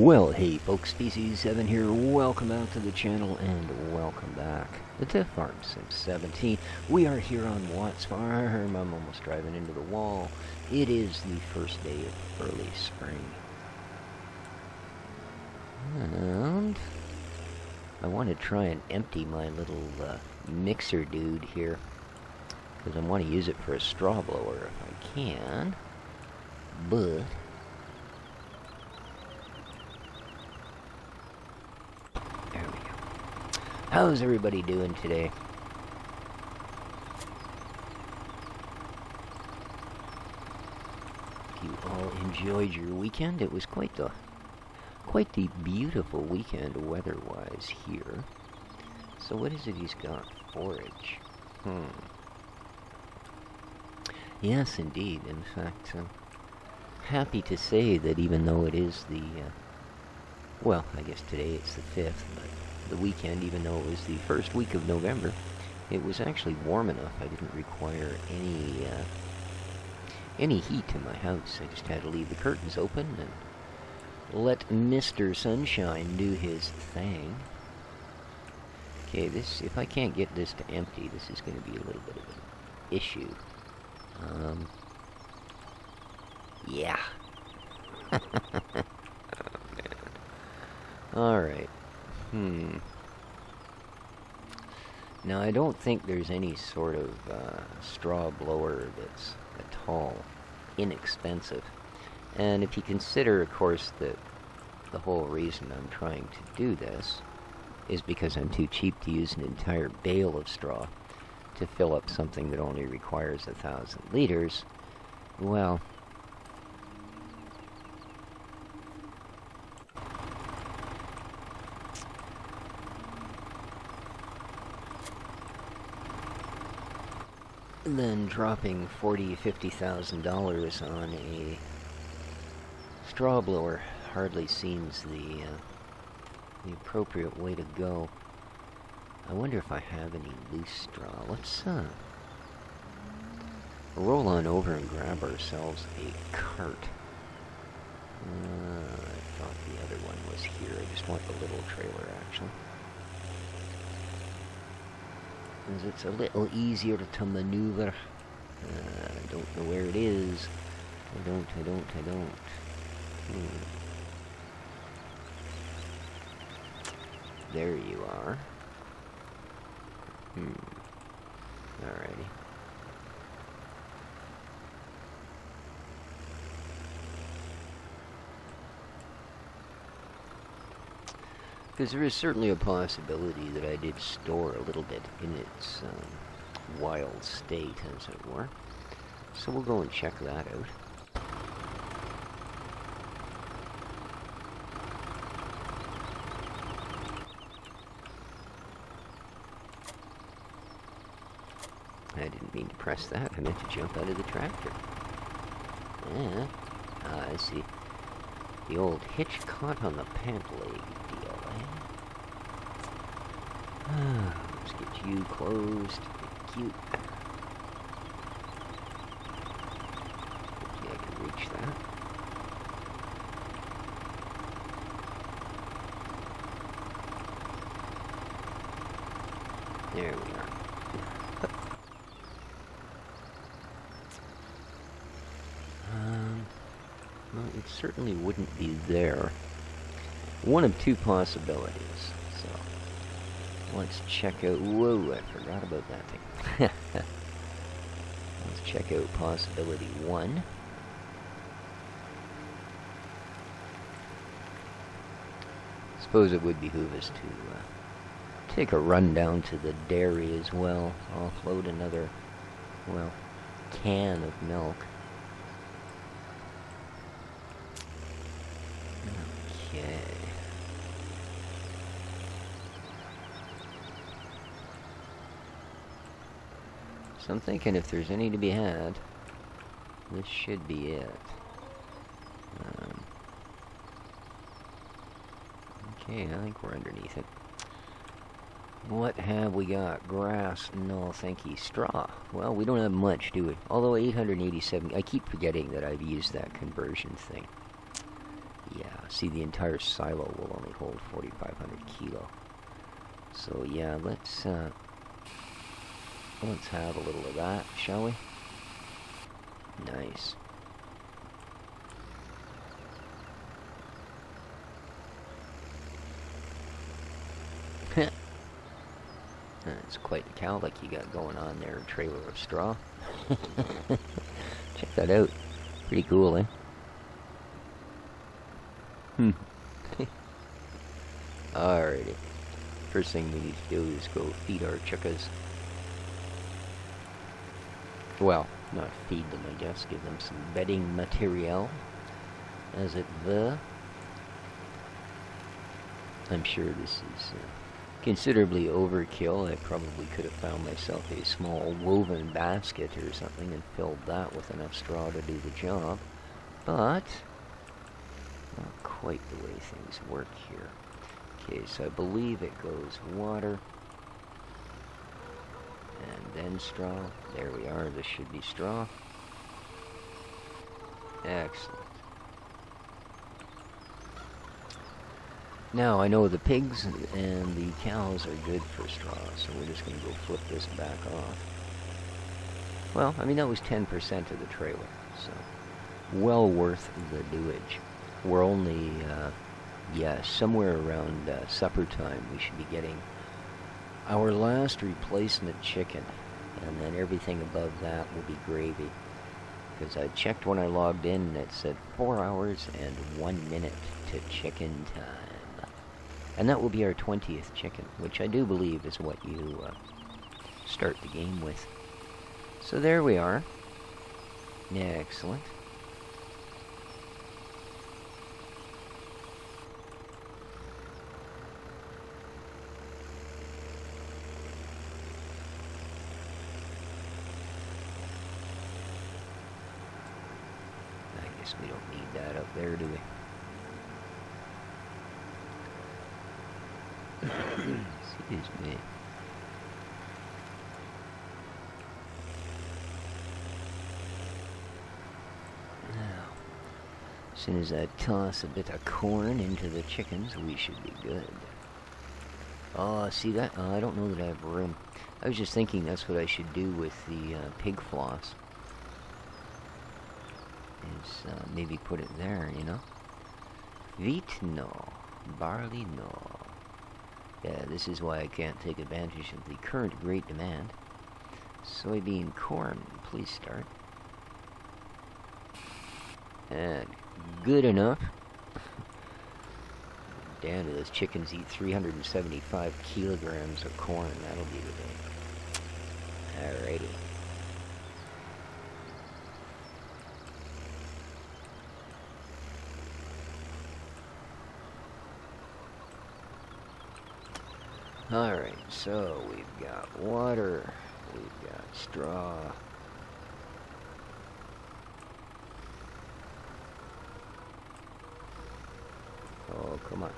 Well, hey folks, pt.73 here. Welcome back to the channel and welcome back to Farm Sim 17. We are here on Watt's Farm. I'm almost driving into the wall. It is the first day of early spring. And I want to try and empty my little mixer dude here, because I want to use it for a straw blower if I can. But there we go. How's everybody doing today? You all enjoyed your weekend? It was quite the beautiful weekend weather-wise here. So what is it he's got? Forage. Yes, indeed. In fact, I'm happy to say that even though it is the, well, I guess today it's the 5th, but the weekend, even though it was the first week of November, it was actually warm enough. I didn't require any heat in my house. I just had to leave the curtains open and let Mr. Sunshine do his thing. Okay, this, if I can't get this to empty, this is going to be a little bit of an issue. Yeah. Oh, man. Alright. Now, I don't think there's any sort of straw blower that's at all inexpensive. And if you consider, of course, that the whole reason I'm trying to do this is because I'm too cheap to use an entire bale of straw to fill up something that only requires 1,000 liters, well, then dropping $40,000-$50,000 on a straw blower hardly seems the appropriate way to go. I wonder if I have any loose straw. Let's roll on over and grab ourselves a cart. I thought the other one was here. I just want the little trailer, actually. Because it's a little easier to maneuver. I don't know where it is. I don't. There you are. Alrighty. Because there is certainly a possibility that I did store a little bit in its wild state, as it were. So we'll go and check that out. I didn't mean to press that. I meant to jump out of the tractor. Yeah. Ah, I see. The old hitch caught on the pant leg deal, eh? Let's get you closed. Get cute. Hopefully I can reach that. There we are. Well, it certainly wouldn't be there. One of two possibilities. So, let's check out... Whoa, I forgot about that thing. Let's check out possibility 1. Suppose it would behoove us to take a run down to the dairy as well. Offload another, well, can of milk. Okay. So I'm thinking if there's any to be had, this should be it. Okay, I think we're underneath it. What have we got? Grass? No, thank you. Straw? Well, we don't have much, do we? Although 887... I keep forgetting that I've used that conversion thing. Yeah, see, the entire silo will only hold 4,500 kilo. So yeah, let's have a little of that, shall we? Nice. It's quite the cowlick you got going on there, a trailer of straw. Check that out. Pretty cool, eh? Alrighty. First thing we need to do is go feed our chickas. Well, not feed them, I guess. Give them some bedding material, as it were. I'm sure this is considerably overkill. I probably could have found myself a small woven basket or something and filled that with enough straw to do the job. But not quite the way things work here. Okay, so I believe it goes water and then straw. There we are. This should be straw. Excellent. Now, I know the pigs and the cows are good for straw, so we're just going to go flip this back off. Well, I mean, that was 10% of the trailer, so well worth the doage. We're only, yeah, somewhere around supper time we should be getting our last replacement chicken, and then everything above that will be gravy. Because I checked when I logged in, and it said 4 hours and 1 minute to chicken time. And that will be our 20th chicken, which I do believe is what you start the game with. So there we are. Excellent. I guess we don't need that up there, do we? Excuse me. Now, as soon as I toss a bit of corn into the chickens, we should be good. Oh, see that? Oh, I don't know that I have room. I was just thinking that's what I should do with the pig floss. Is maybe put it there, you know? Wheat, no. Barley, no. Yeah, this is why I can't take advantage of the current great demand. Soybean corn, please start. And good enough. Damn, those chickens eat 375 kilograms of corn. That'll be the day. Alrighty. Alright, so we've got water, we've got straw. Oh, come on.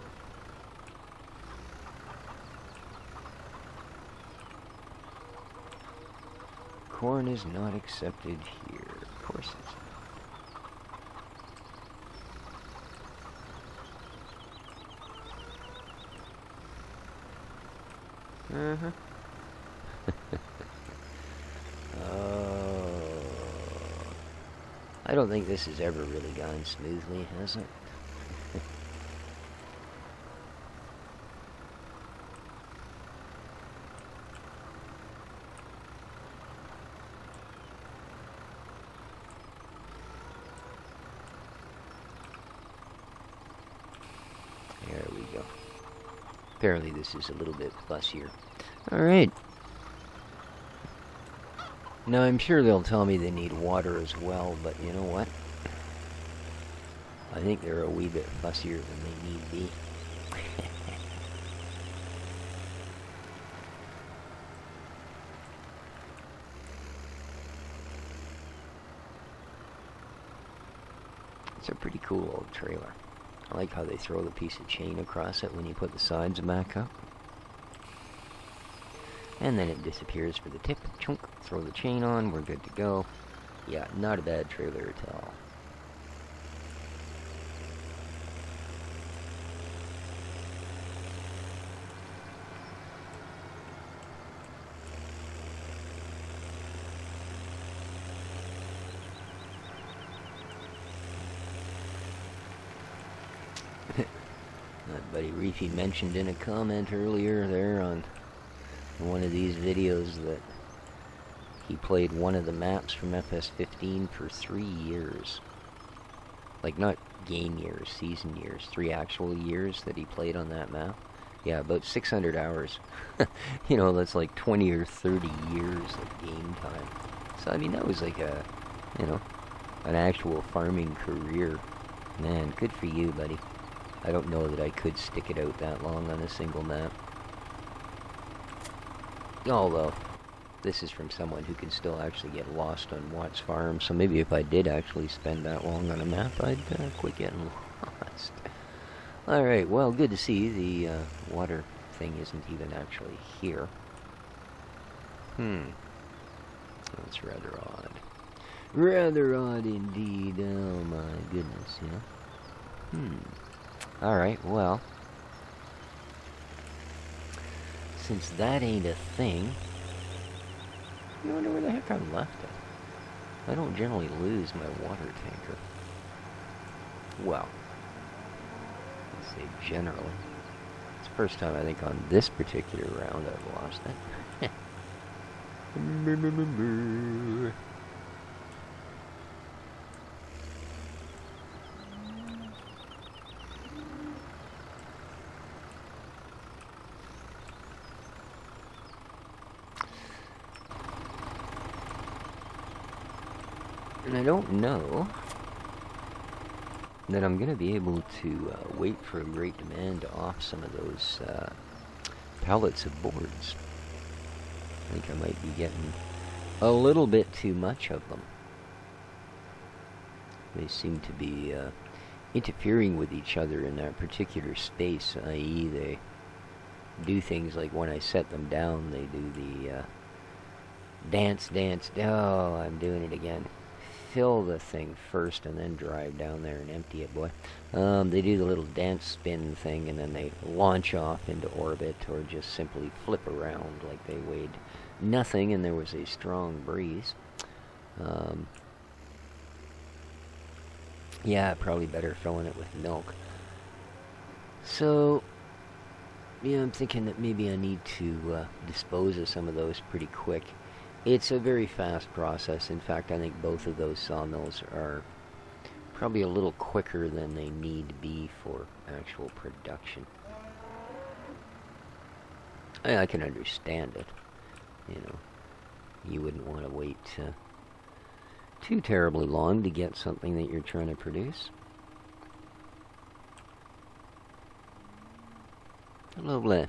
Corn is not accepted here. Of course it's not. Uh-huh. Oh. I don't think this has ever really gone smoothly, has it? There we go. Apparently this is a little bit fussier. Alright. Now I'm sure they'll tell me they need water as well, but you know what? I think they're a wee bit fussier than they need be. It's a pretty cool old trailer. I like how they throw the piece of chain across it when you put the sides back up. And then it disappears for the tip. Chunk, throw the chain on, we're good to go. Yeah, not a bad trailer at all. buddy Reefy mentioned in a comment earlier there on one of these videos that he played one of the maps from FS15 for 3 years. Like, not game years, season years. 3 actual years that he played on that map. Yeah, about 600 hours. You know, that's like 20 or 30 years of game time. So, I mean, that was like a, you know, an actual farming career. Man, good for you, buddy. I don't know that I could stick it out that long on a single map. Although, this is from someone who can still actually get lost on Watt's farm, so maybe if I did actually spend that long on a map, I'd quit getting lost. Alright, well, good to see the water thing isn't even actually here. That's rather odd. Rather odd indeed. Oh my goodness, you know. Alright, well, since that ain't a thing, I wonder where the heck I left it. I don't generally lose my water tanker. Well, let's say generally. It's the first time I think on this particular round I've lost it. And I don't know that I'm going to be able to wait for a great demand off some of those pallets of boards. I think I might be getting a little bit too much of them. They seem to be interfering with each other in that particular space, i.e. they do things like when I set them down, they do the dance, oh, I'm doing it again. Fill the thing first and then drive down there and empty it, boy. They do the little dance spin thing and then they launch off into orbit or just simply flip around like they weighed nothing and there was a strong breeze. Yeah, probably better filling it with milk. So, yeah, I'm thinking that maybe I need to dispose of some of those pretty quick. It's a very fast process. In fact, I think both of those sawmills are probably a little quicker than they need to be for actual production. I can understand it. You know, you wouldn't want to wait too terribly long to get something that you're trying to produce. Lovely.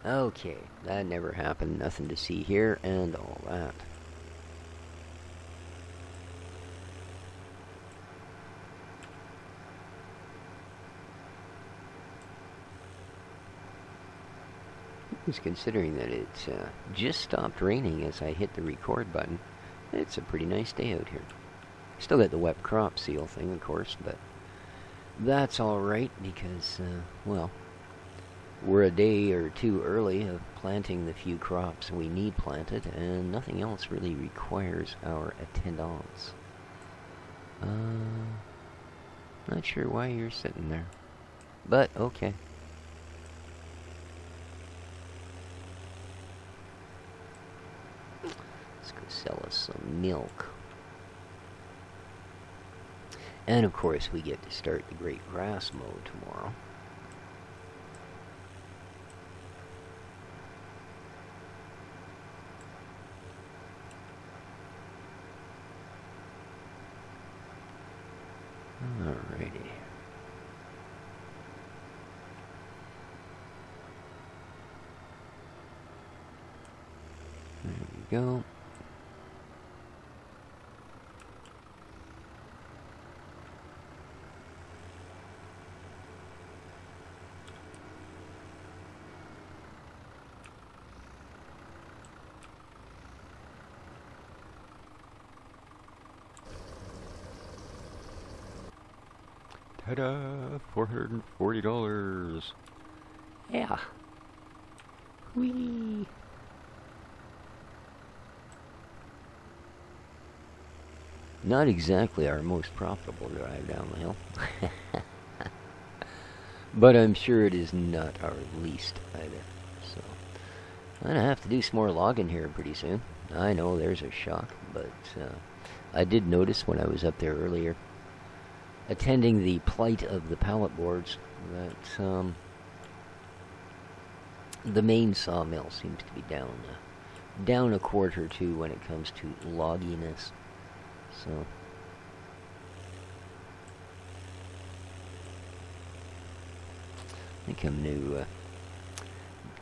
Okay, that never happened. Nothing to see here and all that. I was considering that it just stopped raining as I hit the record button. It's a pretty nice day out here. Still got the wet crop seal thing, of course, but that's alright because, well, we're a day or two early of planting the few crops we need planted, and nothing else really requires our attendance. Not sure why you're sitting there, but okay. Let's go sell us some milk. And of course we get to start the great grass mow tomorrow. Alrighty. There we go. Ta-da! $440. Yeah. Whee! Not exactly our most profitable drive down the hill. But I'm sure it is not our least either. So I'm gonna have to do some more logging here pretty soon. I know there's a shock, but I did notice when I was up there earlier, attending the plight of the pallet boards, that the main sawmill seems to be down a quarter or two when it comes to logginess. So I think I'm going to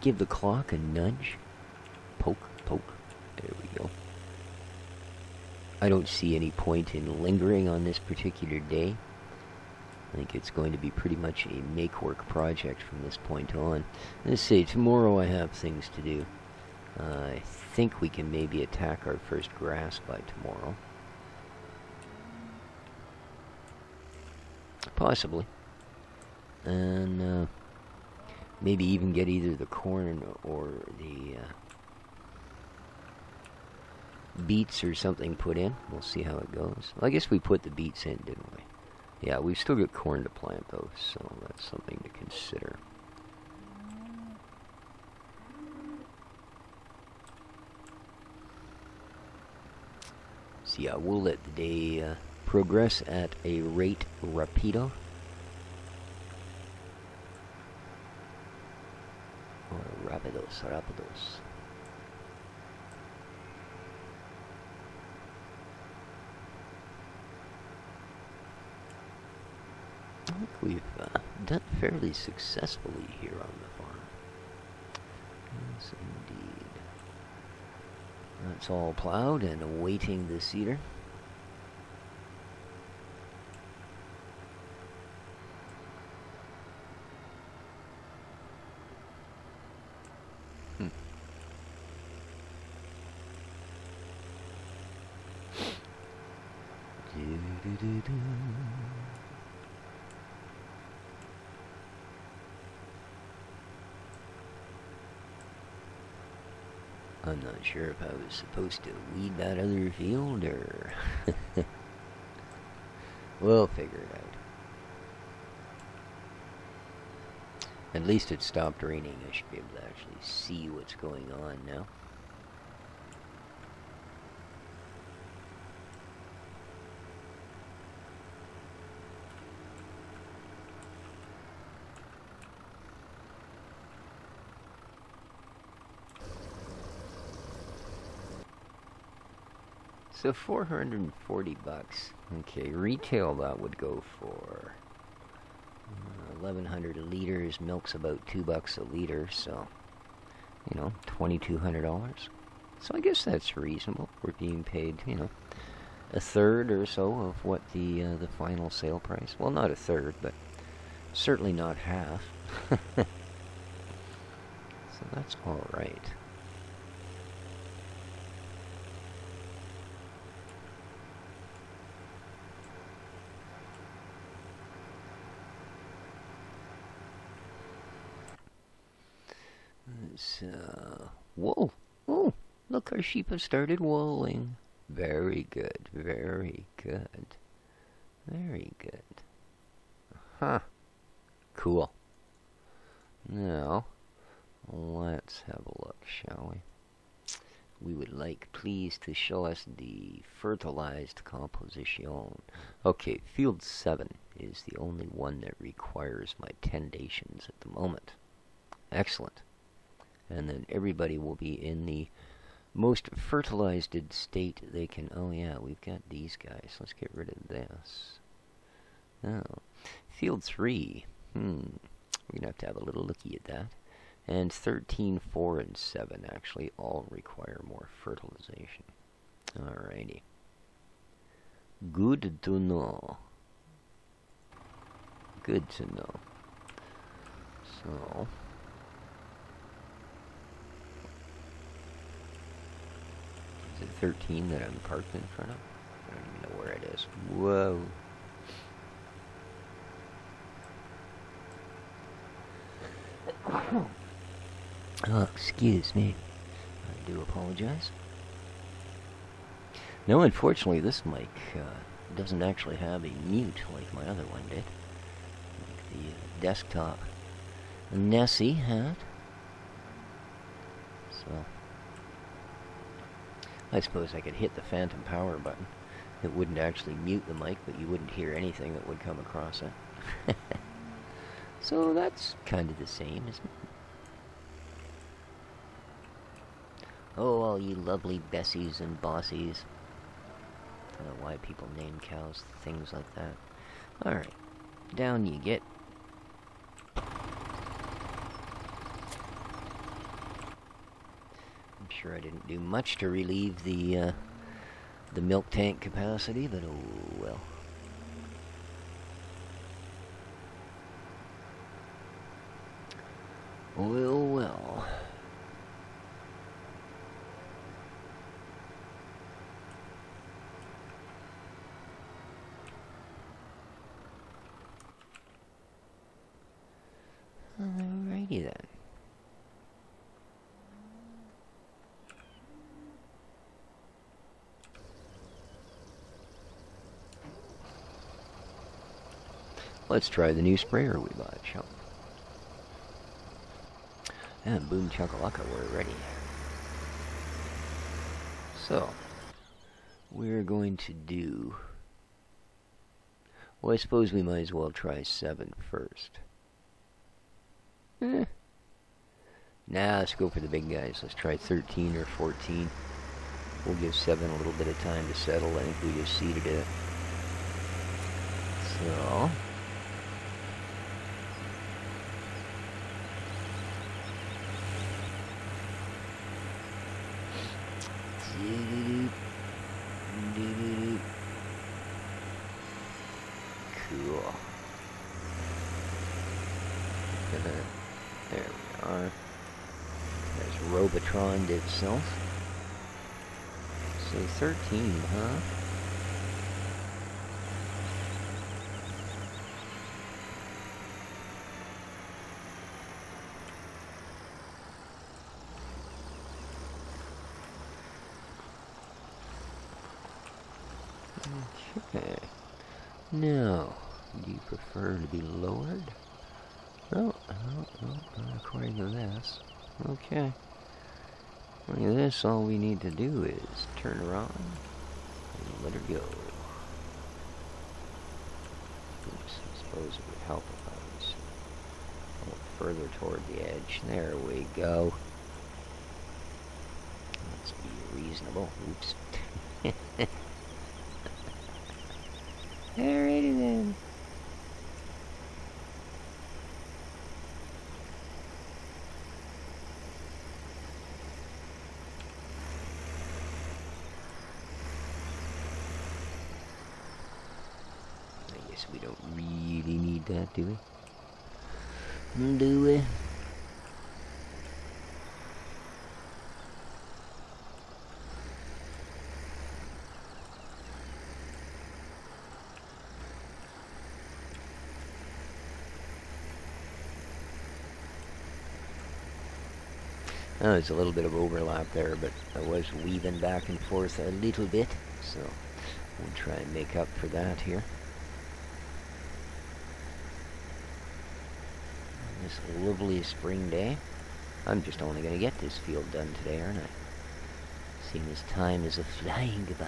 give the clock a nudge. Poke, poke. There we go. I don't see any point in lingering on this particular day. I think it's going to be pretty much a make-work project from this point on. Let's see, tomorrow I have things to do. I think we can maybe attack our first grass by tomorrow. Possibly. And maybe even get either the corn or the beets or something put in. We'll see how it goes. Well, I guess we put the beets in, didn't we? Yeah, we've still got corn to plant, though, so that's something to consider. So yeah, we'll let the day progress at a rate rapido. Or rapidos, rapidos. I think we've done fairly successfully here on the farm. Yes, indeed. That's all plowed and awaiting the seeder. I'm not sure if I was supposed to weed that other field or... We'll figure it out. At least it stopped raining. I should be able to actually see what's going on now. So 440 bucks. Okay, retail that would go for 1,100 liters. Milk's about $2 a liter, so you know, $2,200. So I guess that's reasonable. We're being paid, you know, a third or so of what the final sale price. Well, not a third, but certainly not half. So that's all right. Wool. Oh, look, our sheep have started wooling. Very good, very good. Very good. Huh. Cool. Now, let's have a look, shall we? We would like, please, to show us the fertilized composition. Okay, field 7 is the only one that requires my tendations at the moment. Excellent. And then everybody will be in the most fertilized state they can. Oh yeah, we've got these guys. Let's get rid of this. Oh, field 3. We're gonna have a little looky at that. And 13, 4, and 7 actually all require more fertilization. Alrighty. Good to know. Good to know. So. Is it 13 that I'm parked in front of? I don't even know where it is. Whoa. Oh, excuse me. I do apologize. No, unfortunately, this mic doesn't actually have a mute like my other one did. the desktop Nessie hat. So I suppose I could hit the phantom power button. It wouldn't actually mute the mic, but you wouldn't hear anything that would come across it. So that's kind of the same, isn't it? Oh, all you lovely Bessies and Bossies. I don't know why people name cows things like that. Alright, down you get. I'm sure I didn't do much to relieve the milk tank capacity, but oh well. Well, well. Alrighty then. Let's try the new sprayer we bought, shall we? And boom chakalaka, we're ready. So, we're going to do... Well, I suppose we might as well try 7 first. Nah, let's go for the big guys. Let's try 13 or 14. We'll give 7 a little bit of time to settle. I think we just seeded it. So... Cool. There we are. There's Robotroned itself. So 13, huh? Okay. Now, do you prefer to be lowered? Oh, not according to this. Okay. Look at this, all we need to do is turn her on and let her go. Oops, I suppose it would help if I was a little further toward the edge. There we go. Let's be reasonable. Oops. Alrighty then. I guess we don't really need that, do we? Do we? Oh, there's a little bit of overlap there, but I was weaving back and forth a little bit, so we'll try and make up for that here. On this lovely spring day. I'm just only going to get this field done today, aren't I? Seeing as time is a flying goodbye.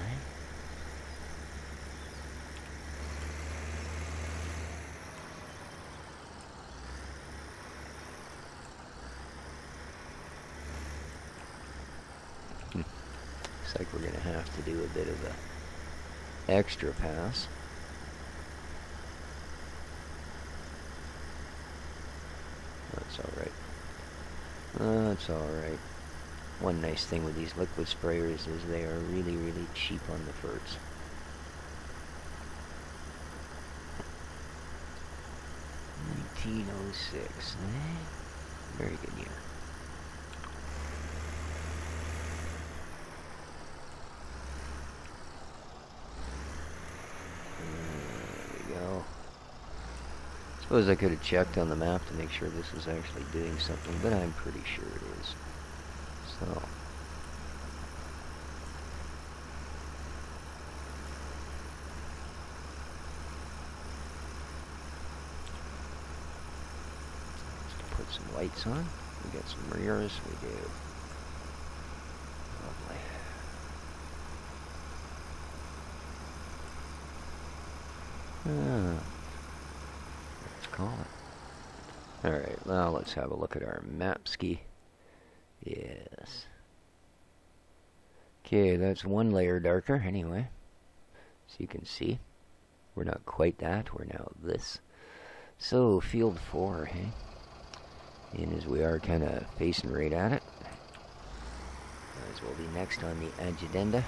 Looks like we're going to have to do a bit of a extra pass. That's alright. That's alright. One nice thing with these liquid sprayers is they are really, really cheap on the ferts. $1906, eh? Very good year. Suppose I could have checked on the map to make sure this was actually doing something, but I'm pretty sure it is. So. lights on. We got some mirrors. We do. Lovely. Let's call it. Alright, now let's have a look at our map ski. Yes. Okay, that's one layer darker anyway. So you can see. We're not quite that, we're now this. So, field 4, hey? And as we are kind of facing right at it. Might as well be next on the agenda.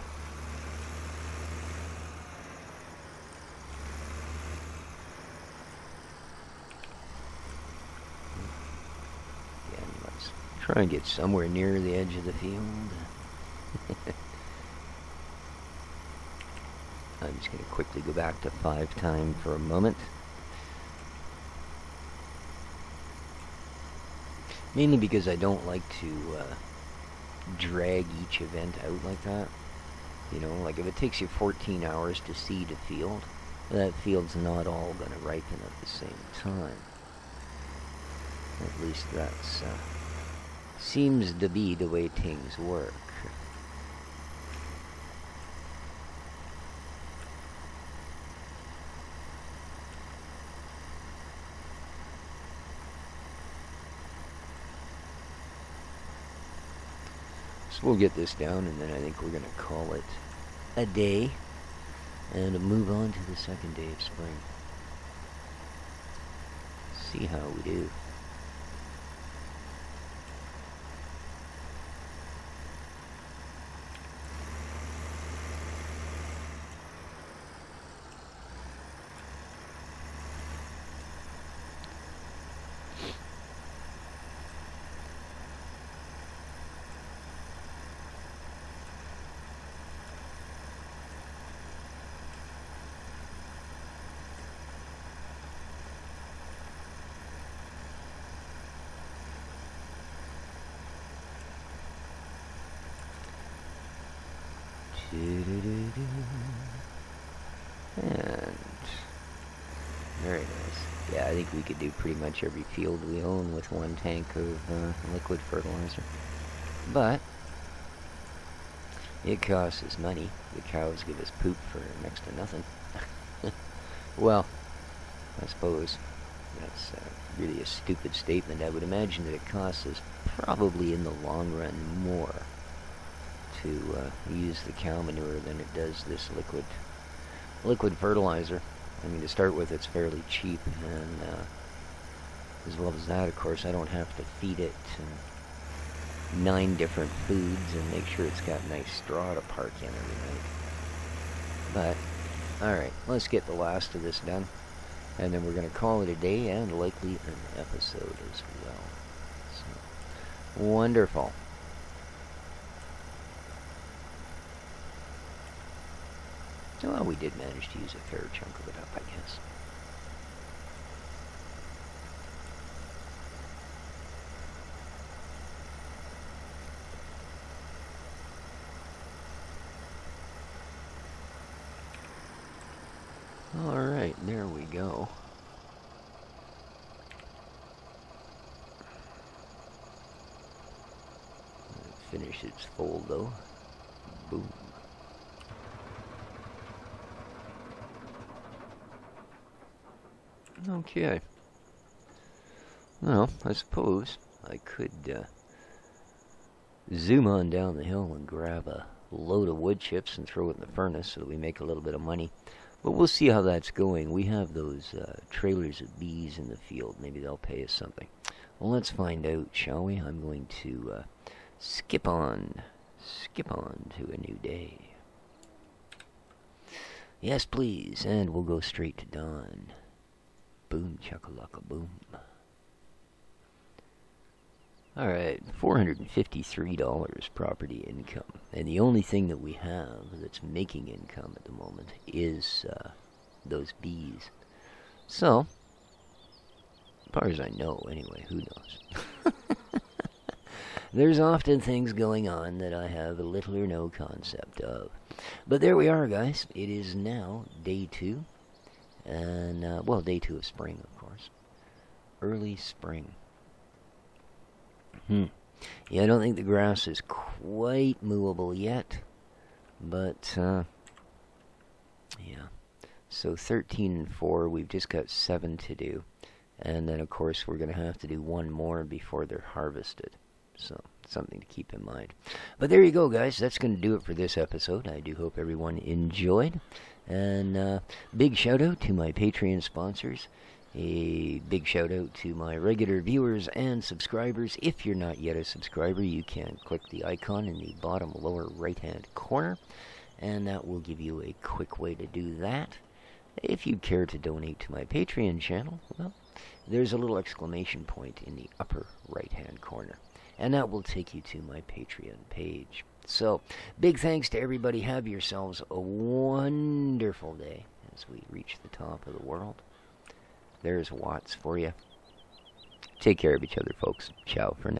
Again, let's try and get somewhere near the edge of the field. I'm just going to quickly go back to 5 time for a moment. Mainly because I don't like to drag each event out like that. You know, like if it takes you 14 hours to seed a field, that field's not all going to ripen at the same time. At least that's seems to be the way things work. So we'll get this down, and then I think we're going to call it a day, and move on to the second day of spring. See how we do. And very nice. Yeah, I think we could do pretty much every field we own with 1 tank of liquid fertilizer. But it costs us money. The cows give us poop for next to nothing. Well, I suppose that's really a stupid statement. I would imagine that it costs us probably in the long run more to use the cow manure than it does this liquid fertilizer. I mean, to start with, it's fairly cheap, and as well as that, of course, I don't have to feed it 9 different foods and make sure it's got nice straw to park in every night. But, alright, let's get the last of this done, and then we're going to call it a day, and likely an episode as well. So, wonderful. Well, we did manage to use a fair chunk of it up, I guess. Alright, there we go. Finish its fold, though. Boom. Okay. Well, I suppose I could zoom on down the hill and grab a load of wood chips and throw it in the furnace so that we make a little bit of money. But we'll see how that's going. We have those trailers of bees in the field. Maybe they'll pay us something. Well, let's find out, shall we? I'm going to skip on to a new day. Yes, please, and we'll go straight to dawn. Boom, chakalaka, boom. Alright, $453 property income. And the only thing that we have that's making income at the moment is those bees. So, as far as I know, anyway, who knows? There's often things going on that I have little or no concept of. But there we are, guys. It is now day 2. And, well, day 2 of spring, of course. Early spring. Yeah, I don't think the grass is quite mowable yet, but, yeah. So 13 and 4, we've just got 7 to do. And then, of course, we're going to have to do one more before they're harvested. So, something to keep in mind. But there you go, guys. That's going to do it for this episode. I do hope everyone enjoyed. And big shout out to my Patreon sponsors. A big shout out to my regular viewers and subscribers. If you're not yet a subscriber, you can click the icon in the bottom lower right-hand corner. And that will give you a quick way to do that. If you care to donate to my Patreon channel, well, there's a little exclamation point in the upper right-hand corner. And that will take you to my Patreon page. So, big thanks to everybody. Have yourselves a wonderful day as we reach the top of the world. There's Watts for you. Take care of each other, folks. Ciao for now.